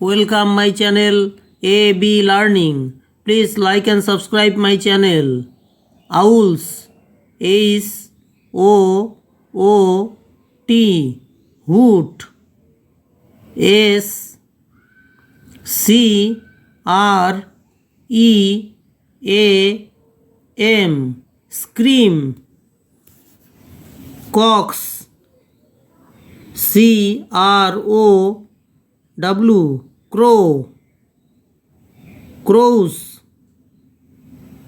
Welcome my channel AB Learning. Please like and subscribe my channel. Owls. H-O-O-T. Hoot. S-C-R-E-A-M. Scream. Cocks. C-R-O-W. Crow. Crows.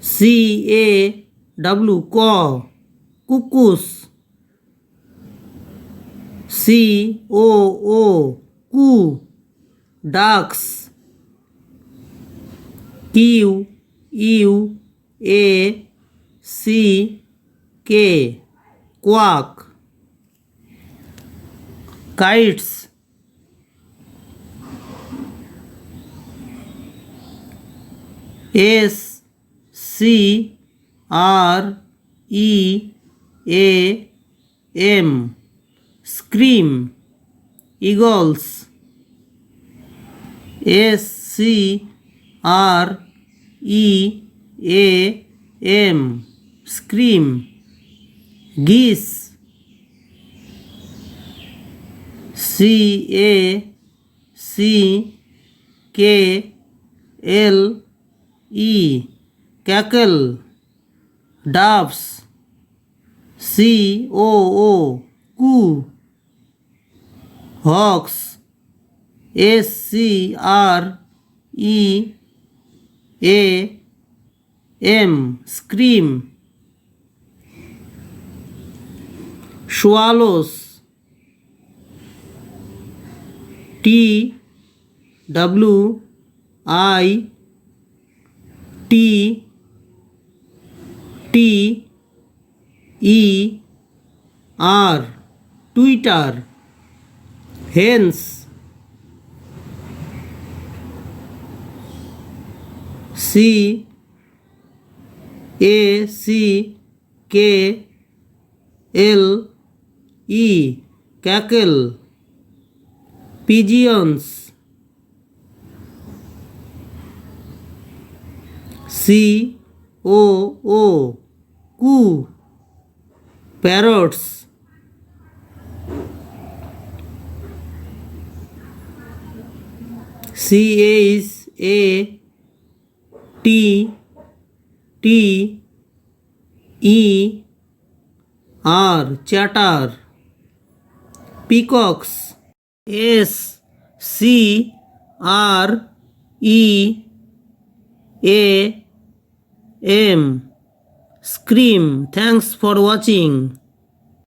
C-A-W. Caw. Cuckoos. C-O-O. Coo. Ducks. Q-U-A-C-K. Quack. Kites. S-C-R-E-A-M. Scream. Eagles. S-C-R-E-A-M. Scream. Geese. C-A-C-K-L-E. Cackle. Doves. C-O-O. Coo. Hawks. S-C-R-E-A-M. Scream. Swallows. T-W-I-T-T-E-R. Twitter. Hens. C-A-C-K-L-E. Cackle. Pigeons. C-O-O. Coo. Parrots. C-H-A-T-T-E-R. Chatter. Peacocks. S-C-R-E-A-M. Scream. Thanks for watching.